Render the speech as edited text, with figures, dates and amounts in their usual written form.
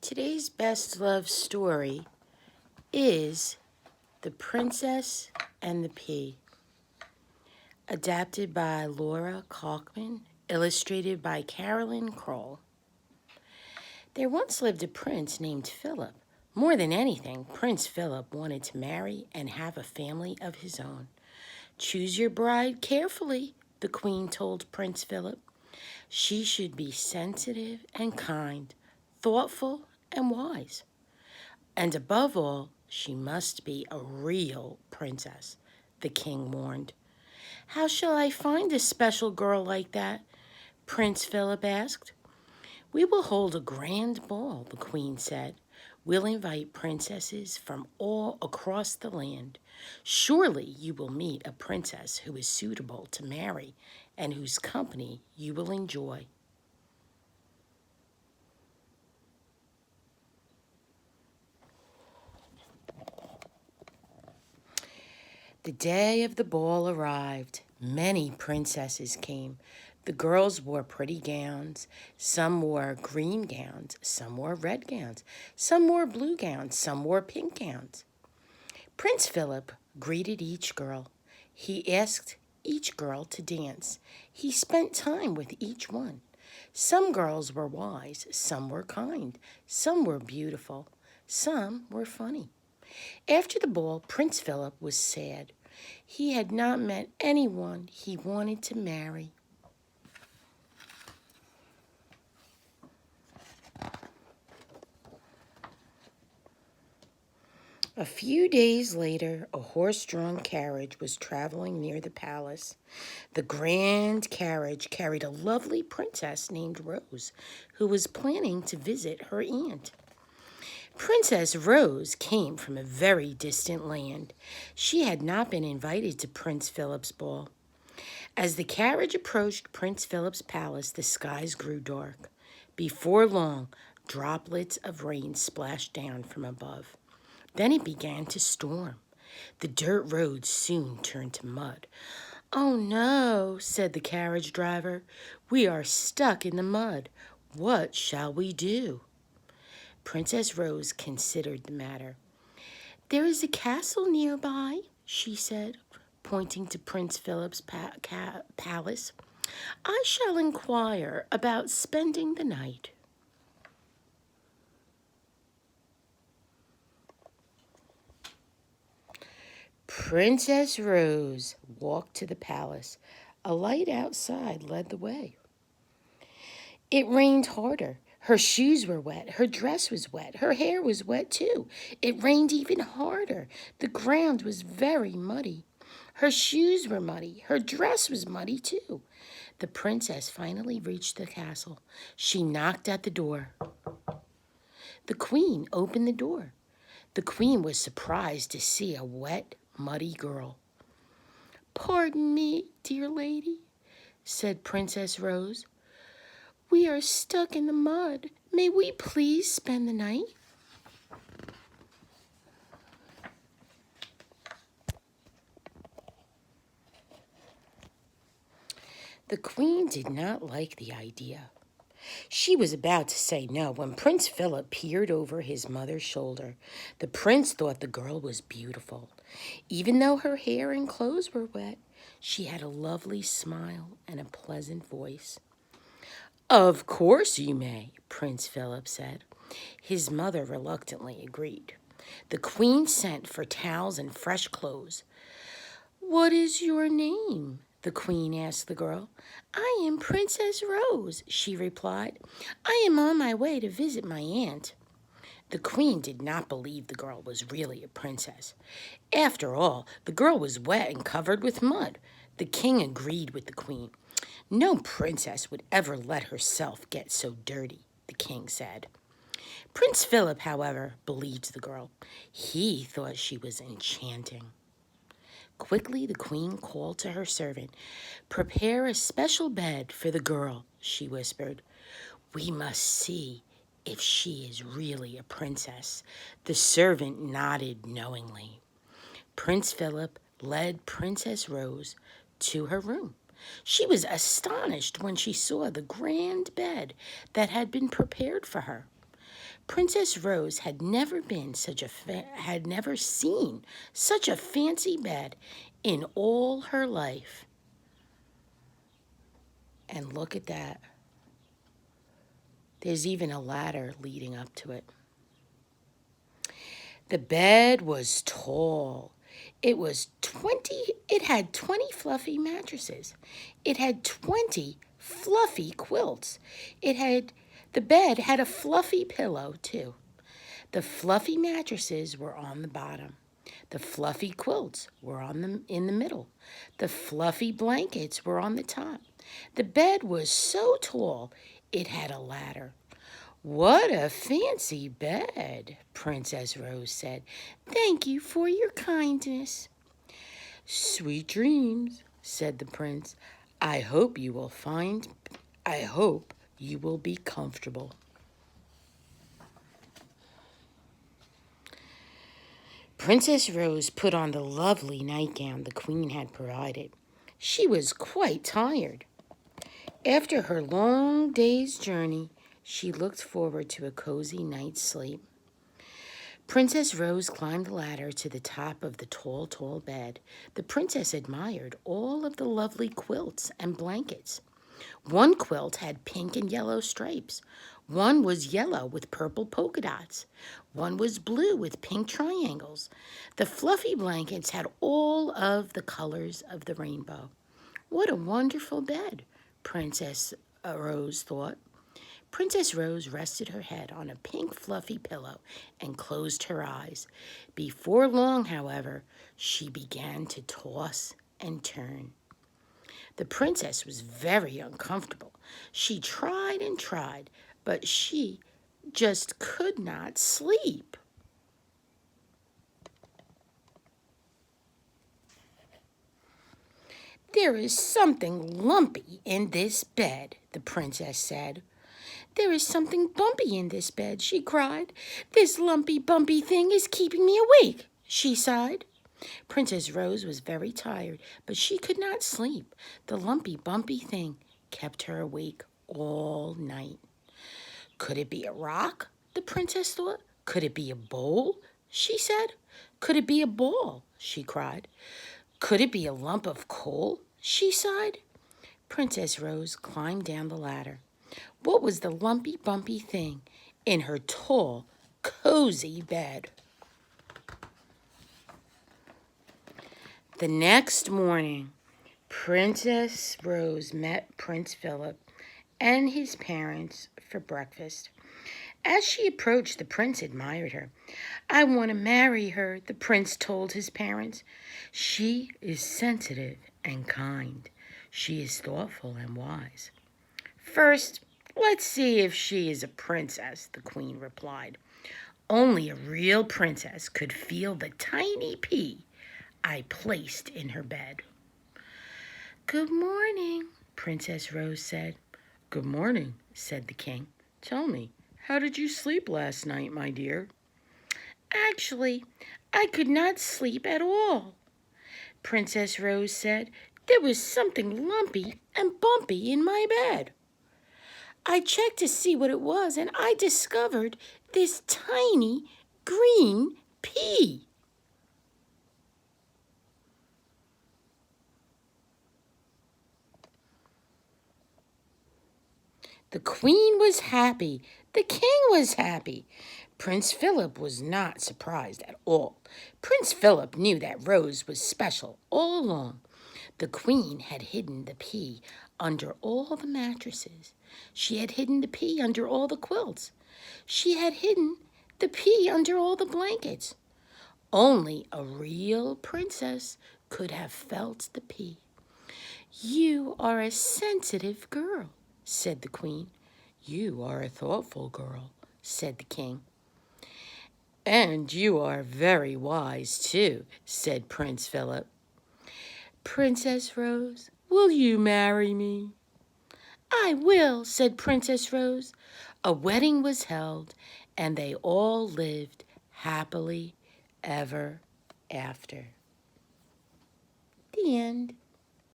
Today's best love story is The Princess and the Pea, adapted by Laura Kalkman, illustrated by Carolyn Kroll. There once lived a prince named Philip. More than anything, Prince Philip wanted to marry and have a family of his own. Choose your bride carefully, the queen told Prince Philip. She should be sensitive and kind, thoughtful and wise. And above all, she must be a real princess, the king warned. How shall I find a special girl like that? Prince Philip asked. We will hold a grand ball, the queen said. We'll invite princesses from all across the land. Surely you will meet a princess who is suitable to marry and whose company you will enjoy. The day of the ball arrived. Many princesses came. The girls wore pretty gowns. Some wore green gowns. Some wore red gowns. Some wore blue gowns. Some wore pink gowns. Prince Philip greeted each girl. He asked each girl to dance. He spent time with each one. Some girls were wise. Some were kind. Some were beautiful. Some were funny. After the ball, Prince Philip was sad. He had not met anyone he wanted to marry. A few days later, a horse-drawn carriage was traveling near the palace. The grand carriage carried a lovely princess named Rose, who was planning to visit her aunt. Princess Rose came from a very distant land. She had not been invited to Prince Philip's ball. As the carriage approached Prince Philip's palace, the skies grew dark. Before long, droplets of rain splashed down from above. Then it began to storm. The dirt road soon turned to mud. "Oh no," said the carriage driver. "We are stuck in the mud. What shall we do?" Princess Rose considered the matter. "There is a castle nearby," she said, pointing to Prince Philip's palace. "I shall inquire about spending the night." Princess Rose walked to the palace. A light outside led the way. It rained harder. Her shoes were wet. Her dress was wet. Her hair was wet too. It rained even harder. The ground was very muddy. Her shoes were muddy. Her dress was muddy too. The princess finally reached the castle. She knocked at the door. The queen opened the door. The queen was surprised to see a wet, muddy girl. "Pardon me, dear lady," said Princess Rose. "We are stuck in the mud. May we please spend the night?" The queen did not like the idea. She was about to say no when Prince Philip peered over his mother's shoulder. The prince thought the girl was beautiful. Even though her hair and clothes were wet, she had a lovely smile and a pleasant voice. "Of course you may," Prince Philip said. His mother reluctantly agreed. The queen sent for towels and fresh clothes. "What is your name?" the queen asked the girl. "I am Princess Rose," she replied. "I am on my way to visit my aunt." The queen did not believe the girl was really a princess. After all, the girl was wet and covered with mud. The king agreed with the queen. "No princess would ever let herself get so dirty," the king said. Prince Philip, however, believed the girl. He thought she was enchanting. Quickly, the queen called to her servant. "Prepare a special bed for the girl," she whispered. "We must see if she is really a princess." The servant nodded knowingly. Prince Philip led Princess Rose to her room. She was astonished when she saw the grand bed that had been prepared for her. Princess Rose had never seen such a fancy bed in all her life. And look at that. There's even a ladder leading up to it. The bed was tall. It had 20 fluffy mattresses. It had 20 fluffy quilts. The bed had a fluffy pillow too. The fluffy mattresses were on the bottom. The fluffy quilts were in the middle. The fluffy blankets were on the top. The bed was so tall, it had a ladder. "What a fancy bed," Princess Rose said. "Thank you for your kindness." "Sweet dreams," said the prince. I hope you will be comfortable." Princess Rose put on the lovely nightgown the queen had provided. She was quite tired. After her long day's journey, she looked forward to a cozy night's sleep. Princess Rose climbed the ladder to the top of the tall, tall bed. The princess admired all of the lovely quilts and blankets. One quilt had pink and yellow stripes. One was yellow with purple polka dots. One was blue with pink triangles. The fluffy blankets had all of the colors of the rainbow. "What a wonderful bed," Princess Rose thought. Princess Rose rested her head on a pink fluffy pillow and closed her eyes. Before long, however, she began to toss and turn. The princess was very uncomfortable. She tried and tried, but she just could not sleep. "There is something lumpy in this bed," the princess said. "There is something bumpy in this bed," she cried. "This lumpy, bumpy thing is keeping me awake," she sighed. Princess Rose was very tired, but she could not sleep. The lumpy, bumpy thing kept her awake all night. "Could it be a rock?" the princess thought. "Could it be a bowl?" she said. "Could it be a ball?" she cried. "Could it be a lump of coal?" she sighed. Princess Rose climbed down the ladder. What was the lumpy, bumpy thing in her tall, cozy bed? The next morning, Princess Rose met Prince Philip and his parents for breakfast. As she approached, the prince admired her. "I want to marry her," the prince told his parents. "She is sensitive and kind. She is thoughtful and wise." "First, let's see if she is a princess," the queen replied. "Only a real princess could feel the tiny pea I placed in her bed." "Good morning," Princess Rose said. "Good morning," said the king. "Tell me, how did you sleep last night, my dear?" "Actually, I could not sleep at all," Princess Rose said. "There was something lumpy and bumpy in my bed. I checked to see what it was, and I discovered this tiny green pea." The queen was happy. The king was happy. Prince Philip was not surprised at all. Prince Philip knew that Rose was special all along. The queen had hidden the pea under all the mattresses. She had hidden the pea under all the quilts. She had hidden the pea under all the blankets. Only a real princess could have felt the pea. "You are a sensitive girl," said the queen. "You are a thoughtful girl," said the king. "And you are very wise, too," said Prince Philip. "Princess Rose, will you marry me?" "I will," said Princess Rose. A wedding was held, and they all lived happily ever after. The end.